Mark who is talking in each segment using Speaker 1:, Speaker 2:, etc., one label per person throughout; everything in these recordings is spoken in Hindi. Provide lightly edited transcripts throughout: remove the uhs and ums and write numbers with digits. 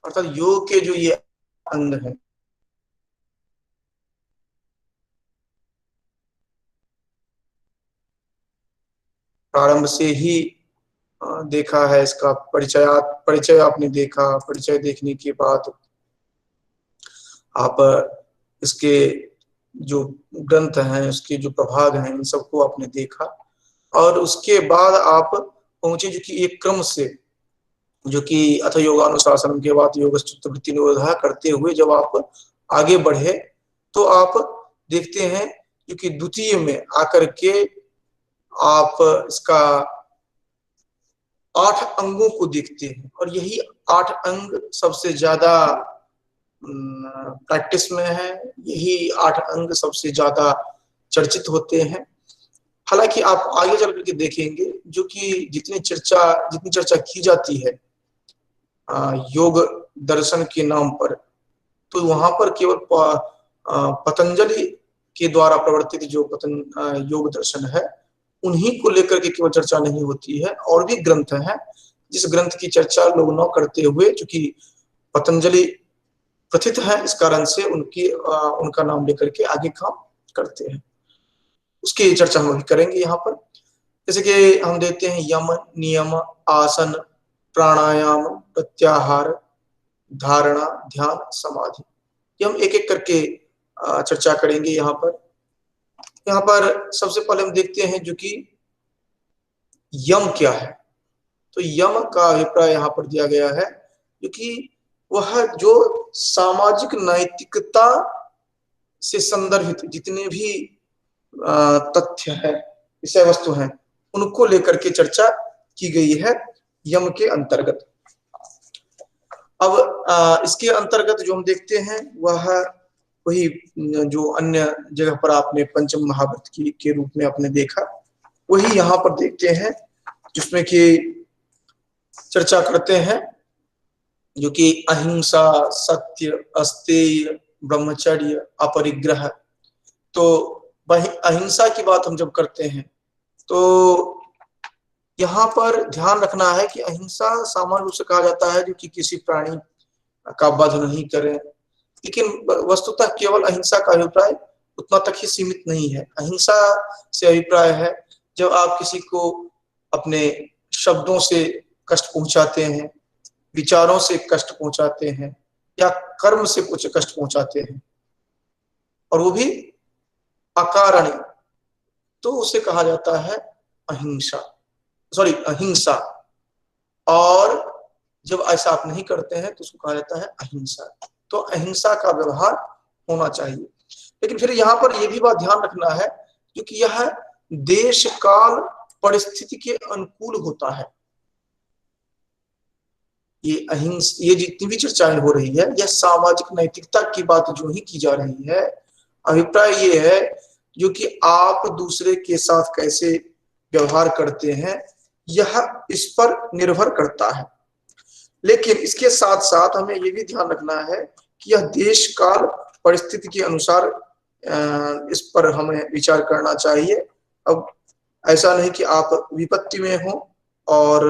Speaker 1: अर्थात योग के जो ये अंग है, प्रारंभ से ही देखा है इसका परिचय आपने देखा। परिचय देखने के बाद आप इसके जो ग्रंथ हैं, उसके जो प्रभाग हैं, इन सबको आपने देखा। और उसके बाद आप पहुंचे जो कि एक क्रम से, जो कि अथ योगानुशासन के बाद योग चित्तवृत्ति निरोधा करते हुए जब आप आगे बढ़े, तो आप देखते हैं जो कि द्वितीय में आकर के आप इसका 8 अंगों को देखते हैं। और यही 8 अंग सबसे ज्यादा प्रैक्टिस में है, यही 8 अंग सबसे ज्यादा चर्चित होते हैं। हालांकि आप आगे चल करके देखेंगे जो कि जितनी चर्चा की जाती है योग दर्शन के नाम पर, तो वहां पर केवल पतंजलि के द्वारा प्रवर्तित जो योग दर्शन है, उन्हीं को लेकर के केवल चर्चा नहीं होती है। और भी ग्रंथ हैं जिस ग्रंथ की चर्चा लोग न करते हुए, चूंकि पतंजलि प्रथित है इस कारण से उनका नाम लेकर के आगे काम करते हैं। उसकी चर्चा हम अभी करेंगे यहाँ पर। जैसे कि हम देखते हैं यम, नियम, आसन, प्राणायाम, प्रत्याहार, धारणा, ध्यान, समाधि। ये हम एक एक करके चर्चा करेंगे यहाँ पर। यहाँ पर सबसे पहले हम देखते हैं जो कि यम क्या है। तो यम का अभिप्राय यहाँ पर दिया गया है जो कि वह जो सामाजिक नैतिकता से संदर्भित जितने भी तथ्य है, विषय वस्तु हैं, उनको लेकर के चर्चा की गई है यम के अंतर्गत। अब इसके अंतर्गत जो हम देखते हैं वह वही जो अन्य जगह पर आपने पंचम महाव्रत के रूप में आपने देखा, वही यहाँ पर देखते हैं, जिसमें कि चर्चा करते हैं जो कि अहिंसा, सत्य, अस्तेय, ब्रह्मचर्य, अपरिग्रह। तो अहिंसा की बात हम जब करते हैं तो यहाँ पर ध्यान रखना है कि अहिंसा सामान्य रूप से कहा जाता है जो कि किसी प्राणी का वध नहीं करें, लेकिन वस्तुतः केवल अहिंसा का अभिप्राय उतना तक ही सीमित नहीं है। अहिंसा से अभिप्राय है जब आप किसी को अपने शब्दों से कष्ट पहुंचाते हैं, विचारों से कष्ट पहुंचाते हैं, या कर्म से कुछ कष्ट पहुंचाते हैं, और वो भी अकारण, तो उसे कहा जाता है अहिंसा। और जब ऐसा आप नहीं करते हैं तो उसको कहा जाता है अहिंसा। तो अहिंसा का व्यवहार होना चाहिए। लेकिन फिर यहाँ पर यह भी बात ध्यान रखना है क्योंकि यह देश काल परिस्थिति के अनुकूल होता है। ये जितनी भी चर्चाएं हो रही है, यह सामाजिक नैतिकता की बात जो ही की जा रही है। अभिप्राय ये है जो कि आप दूसरे के साथ कैसे व्यवहार करते हैं, यह इस पर निर्भर करता है। लेकिन इसके साथ साथ हमें यह भी ध्यान रखना है कि यह देश काल परिस्थिति के अनुसार इस पर हमें विचार करना चाहिए। अब ऐसा नहीं कि आप विपत्ति में हो और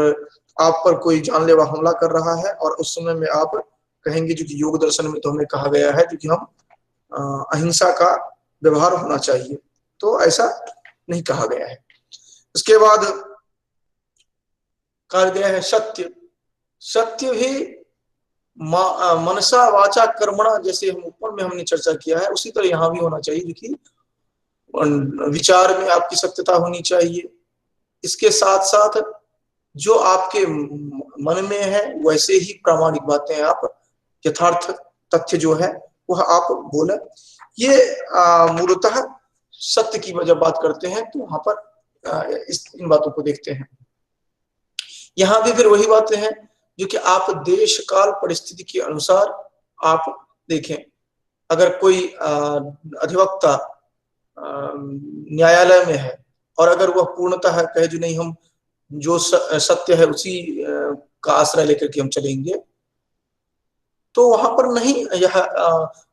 Speaker 1: आप पर कोई जानलेवा हमला कर रहा है और उस समय में आप कहेंगे जो कि योग दर्शन में तो हमें कहा गया है जो कि हम अहिंसा का व्यवहार होना चाहिए, तो ऐसा नहीं कहा गया है। उसके बाद कहा गया है सत्य भी मनसा वाचा कर्मणा, जैसे हम ऊपर में हमने चर्चा किया है उसी तरह यहाँ भी होना चाहिए जो कि विचार में आपकी सत्यता होनी चाहिए। इसके साथ साथ जो आपके मन में है वैसे ही प्रामाणिक बातें आप, यथार्थ तथ्य जो है वह आप बोले। ये मूलतः सत्य की जब बात करते हैं तो वहां पर इन बातों को देखते हैं। यहाँ भी फिर वही बातें हैं जो कि आप देश काल परिस्थिति के अनुसार आप देखें। अगर कोई अधिवक्ता न्यायालय में है और अगर वह पूर्णतः कहे जो नहीं हम जो सत्य है उसी का आश्रय लेकर के हम चलेंगे, तो वहां पर नहीं यह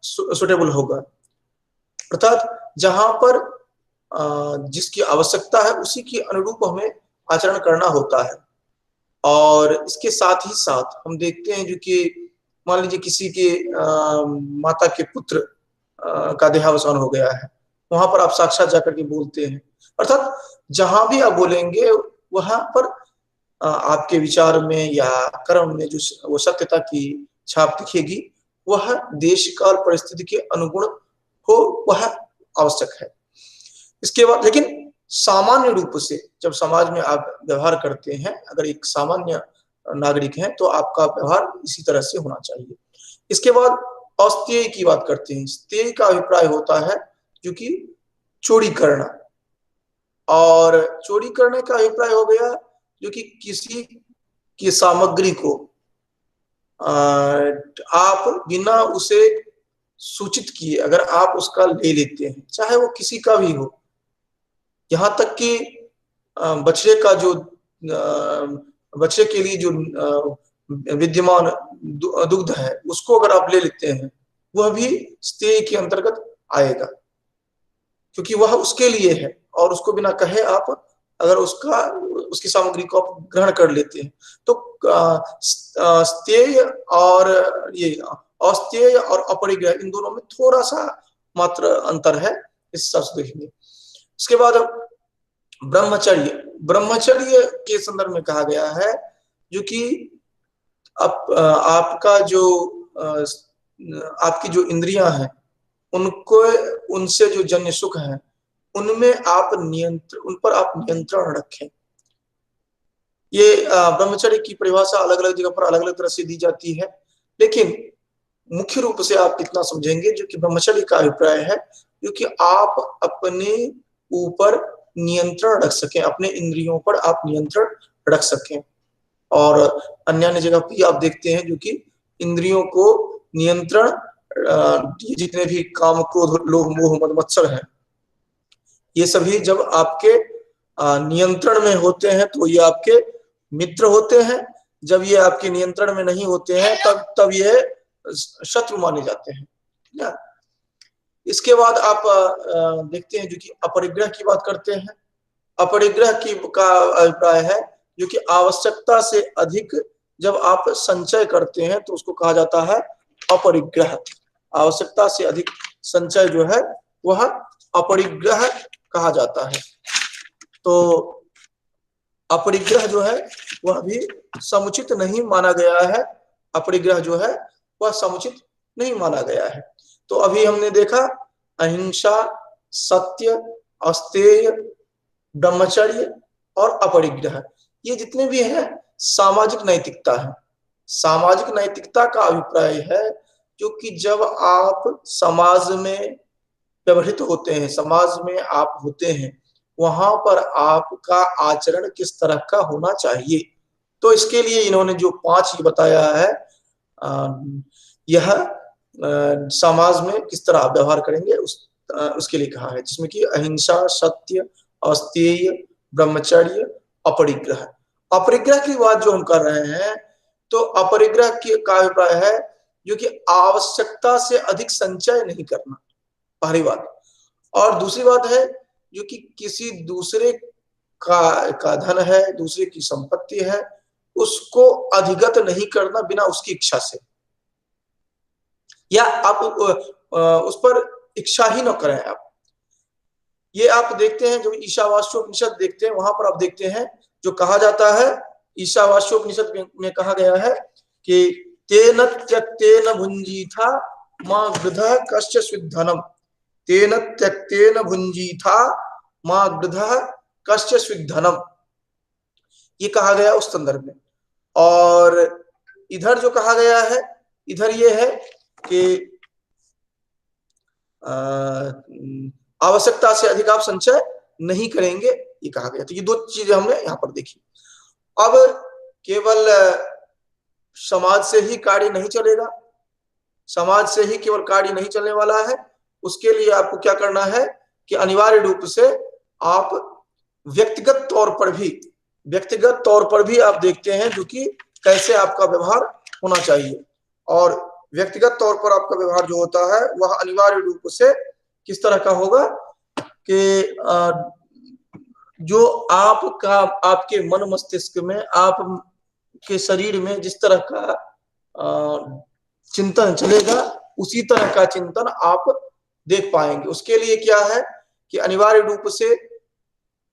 Speaker 1: सुटेबल होगा। अर्थात जहां पर जिसकी आवश्यकता है उसी के अनुरूप हमें आचरण करना होता है। और इसके साथ ही साथ हम देखते हैं जो कि मान लीजिए किसी के माता के पुत्र का देहावसान हो गया है, वहां पर आप साक्षात जाकर के बोलते हैं। अर्थात जहां भी आप बोलेंगे वहां पर आपके विचार में या कर्म में जो वो सत्यता की छाप दिखेगी, वह देश काल परिस्थिति के अनुगुण हो, वह आवश्यक है। इसके बाद लेकिन सामान्य रूप से जब समाज में आप व्यवहार करते हैं, अगर एक सामान्य नागरिक हैं, तो आपका व्यवहार इसी तरह से होना चाहिए। इसके बाद अस्तेय की बात करते हैं। स्तेय का अभिप्राय होता है जो कि चोरी करना, और चोरी करने का अभिप्राय हो गया जो कि किसी की सामग्री को आप बिना उसे सूचित किए अगर आप उसका ले लेते हैं, चाहे वो किसी का भी हो, यहाँ तक कि बछड़े का जो बच्चे के लिए जो विद्यमान दुग्ध है उसको अगर आप ले लेते हैं, वह भी स्तेय के अंतर्गत आएगा, क्योंकि वह उसके लिए है और उसको बिना कहे आप अगर उसकी सामग्री को आप ग्रहण कर लेते हैं, तो स्तेय और ये अस्तेय और अपरिग्रह इन दोनों में थोड़ा सा मात्र अंतर है, इस हिसाब से देखेंगे। इसके बाद ब्रह्मचर्य, ब्रह्मचर्य के संदर्भ में कहा गया है जो कि आपका जो आपकी जो इंद्रियां हैं उनको, उनसे जो जन्य सुख है उनमें आप उन पर आप नियंत्रण रखें। ये ब्रह्मचर्य की परिभाषा अलग अलग जगह पर अलग अलग तरह से दी जाती है, लेकिन मुख्य रूप से आप इतना समझेंगे जो कि ब्रह्मचर्य का अभिप्राय है जो कि आप अपने ऊपर नियंत्रण रख सकें, अपने इंद्रियों पर आप नियंत्रण रख सकें। और अन्य जगह भी आप देखते हैं जो कि इंद्रियों को नियंत्रण, जितने भी काम क्रोध लोभ मोह मद मत्सर हैं, ये सभी जब आपके नियंत्रण में होते हैं तो ये आपके मित्र होते हैं, जब ये आपके नियंत्रण में नहीं होते हैं तब ये शत्रु माने जाते हैं। इसके बाद आप देखते हैं जो कि अपरिग्रह की बात करते हैं। अपरिग्रह का अभिप्राय है जो कि आवश्यकता से अधिक जब आप संचय करते हैं तो उसको कहा जाता है अपरिग्रह। आवश्यकता से अधिक संचय जो है वह अपरिग्रह कहा जाता है। तो अपरिग्रह जो है वह भी समुचित नहीं माना गया है, अपरिग्रह जो है वह समुचित नहीं माना गया है। तो अभी हमने देखा अहिंसा, सत्य, अस्तेय, ब्रह्मचर्य और अपरिग्रह, ये जितने भी हैं सामाजिक नैतिकता है। सामाजिक नैतिकता का अभिप्राय है जो कि जब आप समाज में व्यवहित होते हैं, समाज में आप होते हैं, वहां पर आपका आचरण किस तरह का होना चाहिए। तो इसके लिए इन्होंने जो 5 बताया है, यह समाज में किस तरह आप व्यवहार करेंगे उसके लिए कहा है, जिसमें कि अहिंसा, सत्य, अस्तेय, ब्रह्मचर्य, अपरिग्रह। अपरिग्रह की बात जो हम कर रहे हैं, तो अपरिग्रह का अभिप्राय है जो कि आवश्यकता से अधिक संचय नहीं करना, पहली बात। और दूसरी बात है जो कि किसी दूसरे का धन है, दूसरे की संपत्ति है, उसको अधिगत नहीं करना बिना उसकी इच्छा से, या आप उस पर इच्छा ही न करें आप। ये आप देखते हैं जो ईशावास्योपनिषद देखते हैं, वहां पर आप देखते हैं जो कहा जाता है, ईशावास्योपनिषद में कहा गया है कि तेन त्यक्तेन भुंजीथा मां गृधः कस्य स्विद्धनम, तेन त्यक्तेन भुंजीथा मां गृधः कस्य स्विद्धनम, ये कहा गया उस संदर्भ में। और इधर जो कहा गया है, इधर ये है कि आवश्यकता से अधिक आप संचय नहीं करेंगे, ये कहा गया। तो ये 2 चीजें हमने यहाँ पर देखी। अब केवल समाज से ही कार्य नहीं चलेगा, समाज से ही केवल कार्य नहीं चलने वाला है। उसके लिए आपको क्या करना है कि अनिवार्य रूप से आप व्यक्तिगत तौर पर भी आप देखते हैं जो कि कैसे आपका व्यवहार होना चाहिए। और व्यक्तिगत तौर पर आपका व्यवहार जो होता है वह अनिवार्य रूप से किस तरह का होगा कि जो आपके मन मस्तिष्क में, आपके शरीर में जिस तरह का चिंतन चलेगा, उसी तरह का चिंतन आप देख पाएंगे। उसके लिए क्या है कि अनिवार्य रूप से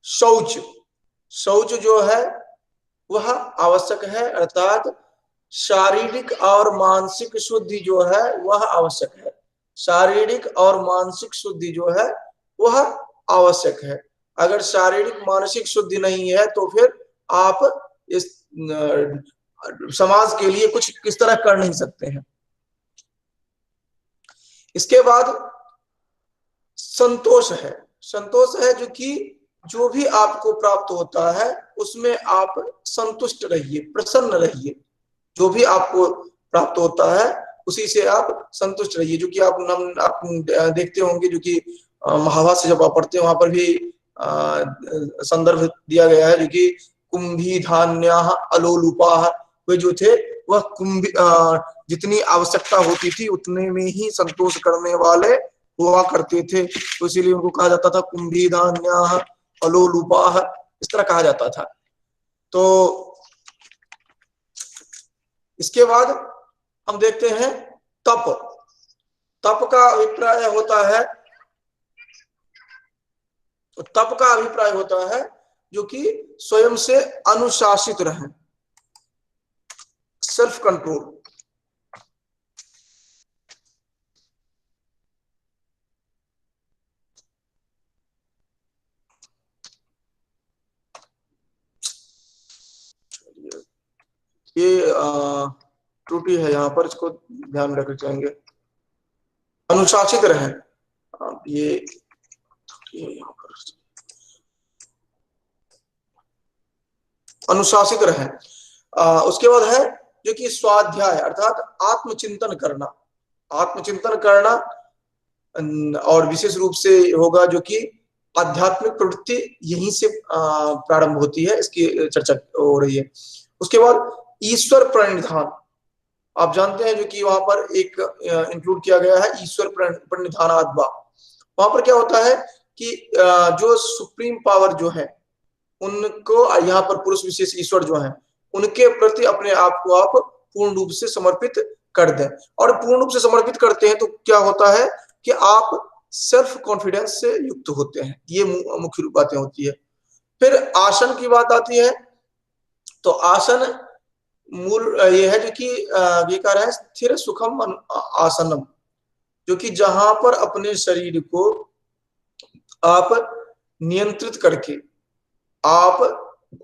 Speaker 1: शौच, शौच जो है वह आवश्यक है, अर्थात शारीरिक और मानसिक शुद्धि जो है वह आवश्यक है। शारीरिक और मानसिक शुद्धि जो है वह आवश्यक है। अगर शारीरिक मानसिक शुद्धि नहीं है तो फिर आप इस समाज के लिए कुछ किस तरह कर नहीं सकते हैं। इसके बाद संतोष है। संतोष है जो कि जो भी आपको प्राप्त होता है उसमें आप संतुष्ट रहिए, प्रसन्न रहिए। जो भी आपको प्राप्त होता है उसी से आप संतुष्ट रहिए। जो कि आप देखते होंगे, जो कि महाभारत से जब आप पढ़ते हैं वहां पर भी संदर्भ दिया गया है, जो कि कुंभी धान्या अलोलुपा, वे जो थे वह कुंभी जितनी आवश्यकता होती थी उतने में ही संतोष करने वाले हुआ करते थे, तो इसीलिए उनको कहा जाता था कुंभी धान्या अलोलुपा, इस तरह कहा जाता था। तो इसके बाद हम देखते हैं तप। तप का अभिप्राय होता है, तो तप का अभिप्राय होता है जो कि स्वयं से अनुशासित रहे, सेल्फ कंट्रोल। ये त्रुटि है यहाँ पर, इसको ध्यान में रखना चाहेंगे। अनुशासित रहें, ये यहाँ पर अनुशासित रहें। उसके बाद है जो कि स्वाध्याय, अर्थात आत्मचिंतन करना। आत्मचिंतन करना और विशेष रूप से होगा जो कि आध्यात्मिक प्रवृत्ति यहीं से प्रारंभ होती है, इसकी चर्चा हो रही है। उसके बाद ईश्वर प्रणिधान, आप जानते हैं जो कि वहां पर एक इंक्लूड किया गया है ईश्वर प्रणिधानाद्वा। वहां पर क्या होता है कि जो सुप्रीम पावर जो है उनको, यहाँ पर पुरुष विशेष ईश्वर जो है, उनके प्रति अपने आप को आप पूर्ण रूप से समर्पित कर दें। और पूर्ण रूप से समर्पित करते हैं तो क्या होता है कि आप सेल्फ कॉन्फिडेंस से युक्त होते हैं। ये मुख्य रूप बातें होती है। फिर आसन की बात आती है, तो आसन मूल ये है जो कि विकार है स्थिर सुखम आसनम, जो कि जहां पर अपने शरीर को आप नियंत्रित करके, आप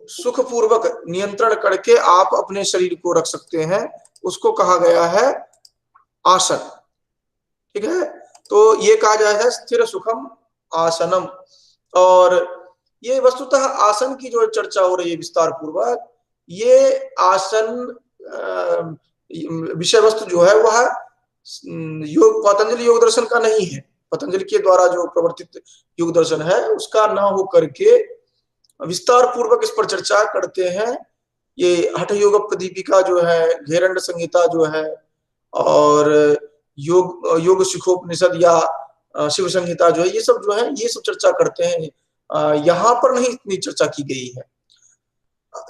Speaker 1: सुखपूर्वक नियंत्रण करके आप अपने शरीर को रख सकते हैं, उसको कहा गया है आसन। ठीक है, तो ये कहा जाता है स्थिर सुखम आसनम। और ये वस्तुतः आसन की जो चर्चा हो रही है विस्तार पूर्वक, ये आसन विषय वस्तु जो है वह योग पतंजलि योग दर्शन का नहीं है। पतंजलि के द्वारा जो प्रवर्तित योग दर्शन है उसका न हो करके विस्तार पूर्वक इस पर चर्चा करते हैं। ये हठ योग प्रदीपिका जो है, घेरंड संहिता जो है, और योग शिखोपनिषद या शिव संहिता जो है, ये सब जो है ये सब चर्चा करते हैं। यहाँ पर नहीं इतनी चर्चा की गई है,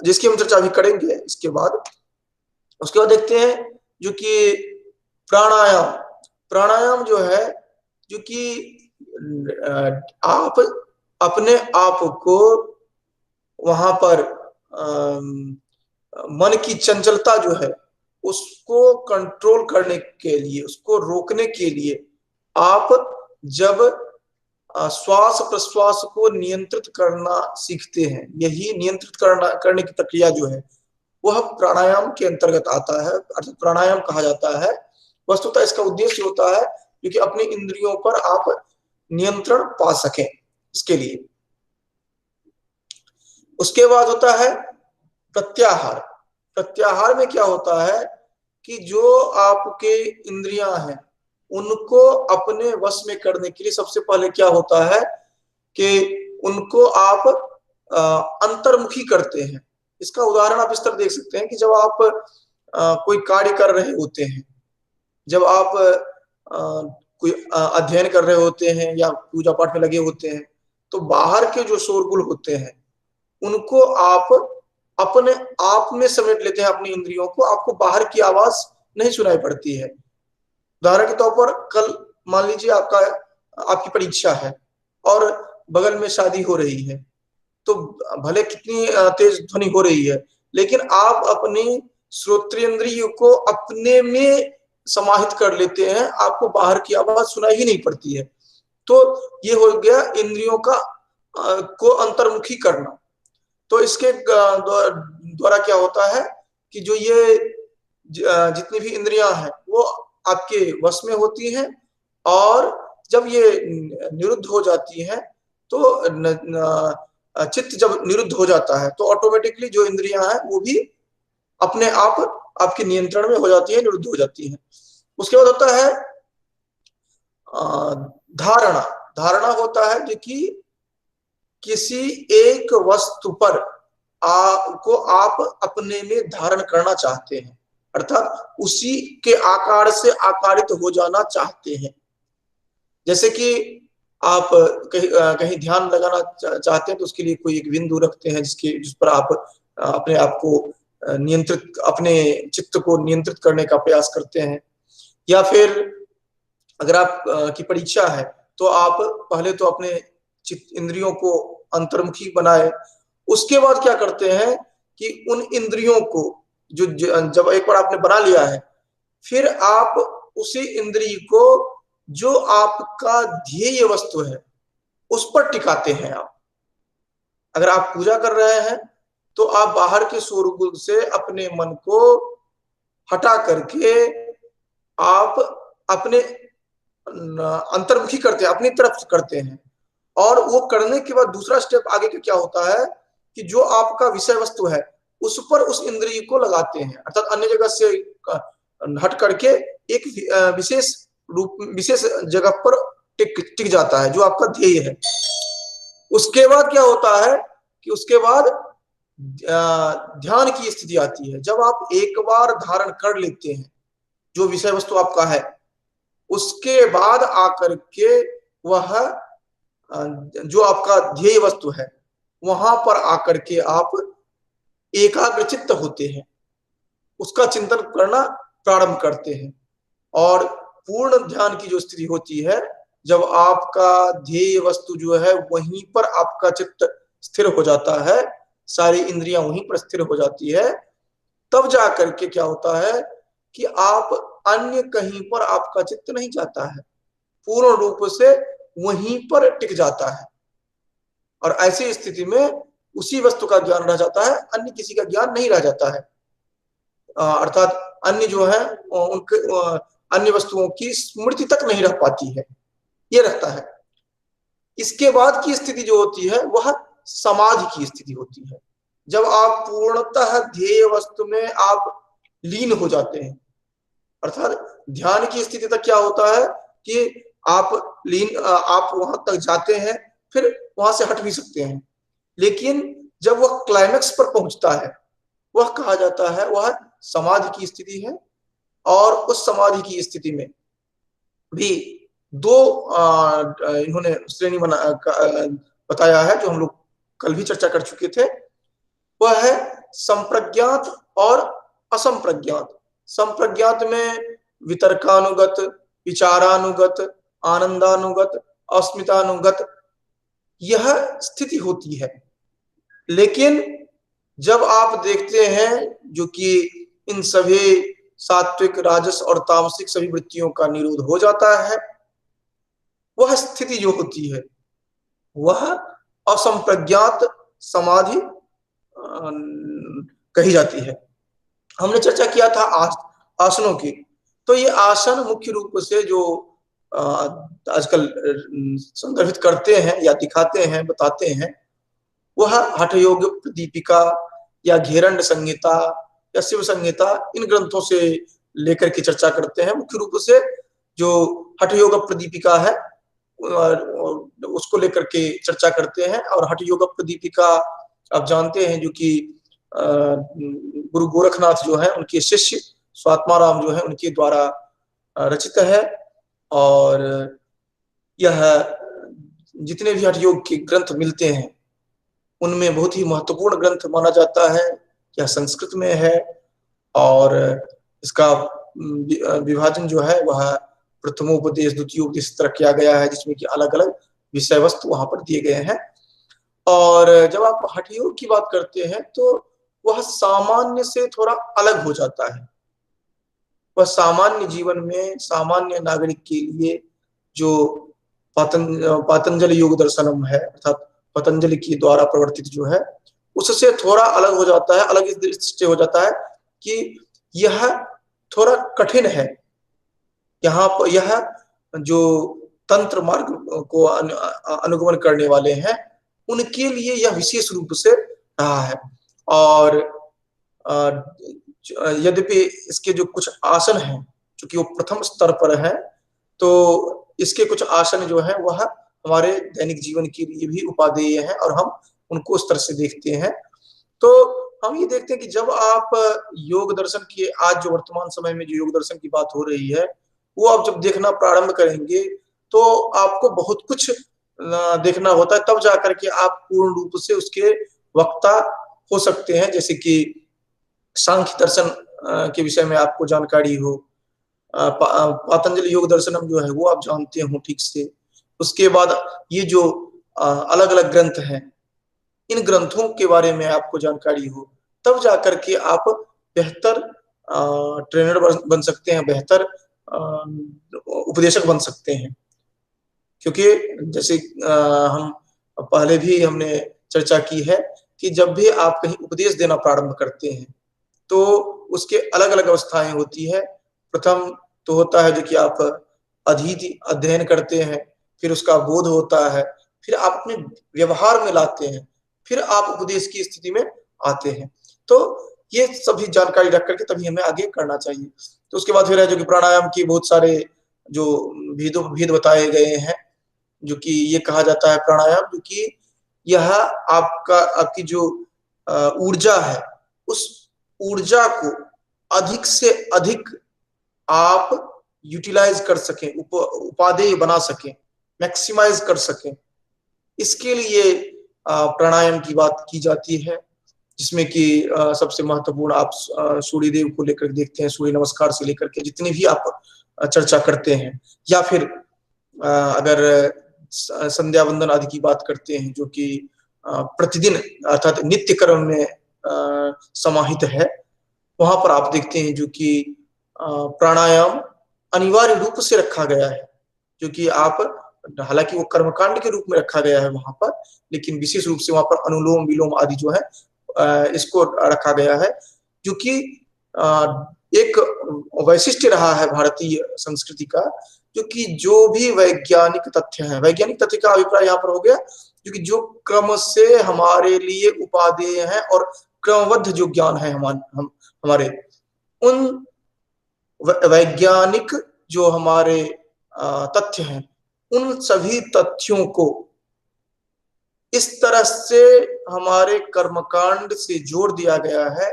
Speaker 1: जिसकी हम चर्चा भी करेंगे इसके बाद। उसके बाद देखते हैं जो कि प्राणायाम। प्राणायाम जो है जो कि आप अपने आप को वहां पर मन की चंचलता जो है उसको कंट्रोल करने के लिए, उसको रोकने के लिए आप जब श्वास प्रश्वास को नियंत्रित करना सीखते हैं, यही नियंत्रित करने की प्रक्रिया जो है वह प्राणायाम के अंतर्गत आता है, अर्थात प्राणायाम कहा जाता है। वस्तुतः इसका उद्देश्य होता है क्योंकि अपनी इंद्रियों पर आप नियंत्रण पा सकें, इसके लिए। उसके बाद होता है प्रत्याहार। प्रत्याहार में क्या होता है कि जो आपके इंद्रियां हैं उनको अपने वश में करने के लिए सबसे पहले क्या होता है कि उनको आप अंतर्मुखी करते हैं। इसका उदाहरण आप इस तरह देख सकते हैं कि जब आप कोई कार्य कर रहे होते हैं, जब आप कोई अध्ययन कर रहे होते हैं या पूजा पाठ में लगे होते हैं, तो बाहर के जो शोरगुल होते हैं उनको आप अपने आप में समेट लेते हैं, अपनी इंद्रियों को। आपको बाहर की आवाज नहीं सुनाई पड़ती है, उदाहरण के तौर पर कल मान लीजिए आपकी परीक्षा है और बगल में शादी हो रही है, तो भले कितनी तेज ध्वनि हो रही है, लेकिन आप अपनी श्रोत्रेंद्रिय को अपने में समाहित कर लेते हैं, आपको बाहर की आवाज सुनाई ही नहीं पड़ती है। तो ये हो गया इंद्रियों का को अंतर्मुखी करना। तो इसके द्वारा क्या होता है कि जो ये जितनी भी इंद्रियां हैं वो आपके वश में होती हैं, और जब ये निरुद्ध हो जाती हैं तो चित्त जब निरुद्ध हो जाता है तो ऑटोमेटिकली जो इंद्रियां हैं वो भी अपने आप आपके नियंत्रण में हो जाती है, निरुद्ध हो जाती है। उसके बाद होता है धारणा। धारणा होता है जो कि किसी एक वस्तु पर को आप अपने में धारण करना चाहते हैं, अर्थात उसी के आकार से आकारित हो जाना चाहते हैं। जैसे कि आप कहीं ध्यान लगाना चाहते हैं तो उसके लिए कोई एक बिंदु रखते हैं जिस पर आप अपने आप को नियंत्रित, अपने चित्त को नियंत्रित करने का प्रयास करते हैं। या फिर अगर आप की परीक्षा है तो आप पहले तो अपने चित्त इंद्रियों को अंतर्मुखी बनाए, उसके बाद क्या करते हैं कि उन इंद्रियों को जो जब एक बार आपने बना लिया है, फिर आप उसी इंद्रिय को जो आपका ध्येय वस्तु है उस पर टिकाते हैं। आप अगर आप पूजा कर रहे हैं तो आप बाहर के शोरगुल से अपने मन को हटा करके आप अपने अंतर्मुखी करते हैं, अपनी तरफ करते हैं। और वो करने के बाद दूसरा स्टेप आगे का क्या होता है कि जो आपका विषय वस्तु है उस पर उस इंद्रिय को लगाते हैं, अर्थात अन्य जगह से हट करके एक विशेष जगह पर टिक जाता है जो आपका ध्येय है। उसके बाद क्या होता है कि उसके बाद ध्यान की स्थिति आती है। जब आप एक बार धारण कर लेते हैं जो विषय वस्तु आपका है, उसके बाद आकर के वह जो आपका ध्येय वस्तु है वहां पर आकर के आप एकाग्रचित्त होते हैं, उसका चिंतन करना प्रारंभ करते हैं। और पूर्ण ध्यान की जो स्थिति होती है, जब आपका ध्येय वस्तु जो है वहीं पर आपका चित्त स्थिर हो जाता है, सारी इंद्रियां वहीं पर स्थिर हो जाती है, तब जा करके क्या होता है कि आप अन्य कहीं पर आपका चित्त नहीं जाता है, पूर्ण रूप से वहीं पर टिक जाता है। और ऐसी स्थिति में उसी वस्तु का ज्ञान रह जाता है, अन्य किसी का ज्ञान नहीं रह जाता है। अर्थात अन्य जो है उनके अन्य वस्तुओं की स्मृति तक नहीं रह पाती है, ये रहता है। इसके बाद की स्थिति जो होती है वह समाधि की स्थिति होती है, जब आप पूर्णतः ध्येय वस्तु में आप लीन हो जाते हैं। अर्थात ध्यान की स्थिति तक क्या होता है कि आप वहां तक जाते हैं, फिर वहां से हट भी सकते हैं, लेकिन जब वह क्लाइमेक्स पर पहुंचता है वह कहा जाता है वह समाधि की स्थिति है। और उस समाधि की स्थिति में भी दो इन्होंने श्रेणी बताया है जो हम लोग कल भी चर्चा कर चुके थे। वह है संप्रज्ञात और असंप्रज्ञात। संप्रज्ञात में वितर्कानुगत, विचारानुगत, आनंदानुगत, अस्मितानुगत यह स्थिति होती है। लेकिन जब आप देखते हैं जो कि इन सभी सात्विक, राजस और तामसिक सभी वृत्तियों का निरोध हो जाता है, वह स्थिति जो होती है वह असंप्रज्ञात समाधि कही जाती है। हमने चर्चा किया था आसनों की। तो ये आसन मुख्य रूप से जो आजकल संदर्भित करते हैं या दिखाते हैं, बताते हैं, वह हठ योग प्रदीपिका या घेरंड संहिता या शिव संहिता, इन ग्रंथों से लेकर के चर्चा करते हैं। मुख्य रूप से जो हठ योग प्रदीपिका है उसको लेकर के चर्चा करते हैं। और हठ योग प्रदीपिका आप जानते हैं जो कि गुरु गोरखनाथ जो है उनके शिष्य स्वात्माराम जो है उनके द्वारा रचित है। और यह जितने भी हठ योग के ग्रंथ मिलते हैं उनमें बहुत ही महत्वपूर्ण ग्रंथ माना जाता है। यह संस्कृत में है और इसका विभाजन जो है वह प्रथमोपदेश, द्वितीयोपदेश इस तरह किया गया है, जिसमें कि अलग अलग विषय वस्तु वहां पर दिए गए हैं। और जब आप हठ योग की बात करते हैं तो वह सामान्य से थोड़ा अलग हो जाता है। वह सामान्य जीवन में सामान्य नागरिक के लिए जो पातंजलि योग दर्शनम है, अर्थात पतंजलि के द्वारा प्रवर्तित जो है, उससे थोड़ा अलग हो जाता है। अलग इस दृष्टि से हो जाता है कि यह थोड़ा कठिन है। यहाँ पर यह जो तंत्र मार्ग को अनुगमन करने वाले हैं, उनके लिए यह विशेष रूप से रहा है। और यद्यपि इसके जो कुछ आसन हैं, चूंकि वो प्रथम स्तर पर है, तो इसके कुछ आसन जो है वह हमारे दैनिक जीवन के लिए भी उपादेय है और हम उनको उस तरह से देखते हैं। तो हम ये देखते हैं कि जब आप योग दर्शन की, आज जो वर्तमान समय में जो योग दर्शन की बात हो रही है, वो आप जब देखना प्रारंभ करेंगे तो आपको बहुत कुछ देखना होता है, तब जाकर के आप पूर्ण रूप से उसके वक्ता हो सकते हैं। जैसे कि सांख्य दर्शन के विषय में आपको जानकारी हो, पातंजलि योग दर्शनम जो है वो आप जानते हो ठीक से। उसके बाद ये जो अलग अलग ग्रंथ हैं, इन ग्रंथों के बारे में आपको जानकारी हो, तब जाकर के आप बेहतर ट्रेनर बन सकते हैं, बेहतर उपदेशक बन सकते हैं। क्योंकि जैसे हम पहले भी हमने चर्चा की है कि जब भी आप कहीं उपदेश देना प्रारंभ करते हैं तो उसके अलग अलग अवस्थाएं होती है। प्रथम तो होता है जो कि आप अध्ययन करते हैं, फिर उसका बोध होता है, फिर आप अपने व्यवहार में लाते हैं, फिर आप उपदेश की स्थिति में आते हैं। तो ये सभी जानकारी रख करके तभी हमें आगे करना चाहिए। तो उसके बाद फिर है जो कि प्राणायाम की बहुत सारे जो भेद बताए गए हैं, जो कि ये कहा जाता है प्राणायाम, जो कि यह आपकी जो ऊर्जा है, उस ऊर्जा को अधिक से अधिक आप यूटिलाइज कर सकें, उपादेय बना सकें, मैक्सिमाइज कर सकें। इसके लिए प्राणायाम की बात की जाती है, जिसमें कि सबसे महत्वपूर्ण आप सूर्य देव को लेकर देखते हैं, सूर्य नमस्कार से लेकर के जितने भी आप चर्चा करते हैं, या फिर अगर संध्या वंदन आदि की बात करते हैं, जो कि प्रतिदिन अर्थात नित्य कर्म में समाहित है, वहां पर आप देखते हैं जो कि प्राणायाम अनिवार्य रूप से रखा गया है। जो कि आप, हालांकि वो कर्मकांड के रूप में रखा गया है वहां पर, लेकिन विशेष रूप से वहां पर अनुलोम विलोम आदि जो है इसको रखा गया है, जो कि एक वैशिष्ट्य रहा है भारतीय संस्कृति का। जो कि जो भी वैज्ञानिक तथ्य है, वैज्ञानिक तथ्य का अभिप्राय यहाँ पर हो गया, क्योंकि जो क्रम से हमारे लिए उपादेय है और क्रमबद्ध जो ज्ञान है हमारे उन वैज्ञानिक जो हमारे तथ्य हैं, उन सभी तथ्यों को इस तरह से हमारे कर्मकांड से जोड़ दिया गया है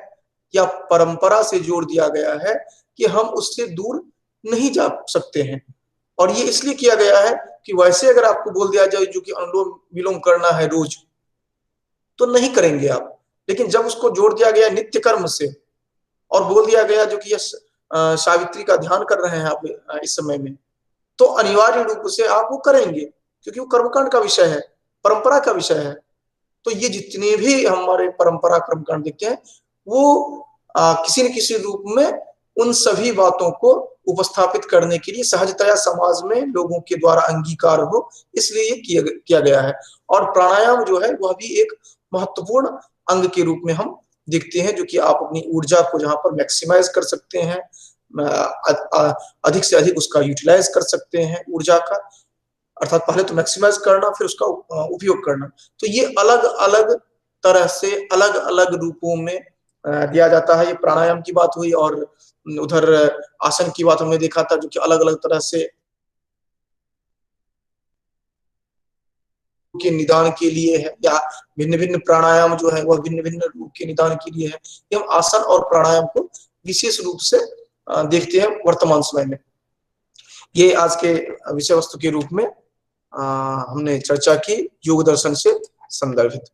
Speaker 1: या परंपरा से जोड़ दिया गया है कि हम उससे दूर नहीं जा सकते हैं। और ये इसलिए किया गया है कि वैसे अगर आपको बोल दिया जाए जो कि अनुलोम विलोम करना है रोज, तो नहीं करेंगे आप। लेकिन जब उसको जोड़ दिया गया नित्य कर्म से और बोल दिया गया जो कि सावित्री का ध्यान कर रहे हैं आप इस समय में, तो अनिवार्य रूप से आप वो करेंगे, क्योंकि वो कर्मकांड का विषय है, परंपरा का विषय है। तो ये जितने भी हमारे परंपरा कर्मकांड देखते हैं, वो किसी न किसी रूप में उन सभी बातों को उपस्थापित करने के लिए सहजतया समाज में लोगों के द्वारा अंगीकार हो, इसलिए ये किया गया है। और प्राणायाम जो है वह भी एक महत्वपूर्ण अंग के रूप में हम देखते हैं, जो कि आप अपनी ऊर्जा को जहां पर मैक्सिमाइज कर सकते हैं, अधिक से अधिक उसका यूटिलाइज कर सकते हैं ऊर्जा का, अर्थात पहले तो मैक्सिमाइज करना, फिर उसका उपयोग करना। तो ये अलग अलग तरह से अलग अलग रूपों में दिया जाता है। ये प्राणायाम की बात हुई, और उधर आसन की बात हमने देखा था, जो कि अलग अलग तरह से के निदान के लिए है, या भिन्न भिन्न प्राणायाम जो है वह भिन्न भिन्न रूप के निदान के लिए है। ये हम आसन और प्राणायाम को विशेष रूप से देखते हैं वर्तमान समय में। ये आज के विषय वस्तु के रूप में हमने चर्चा की योग दर्शन से संदर्भित।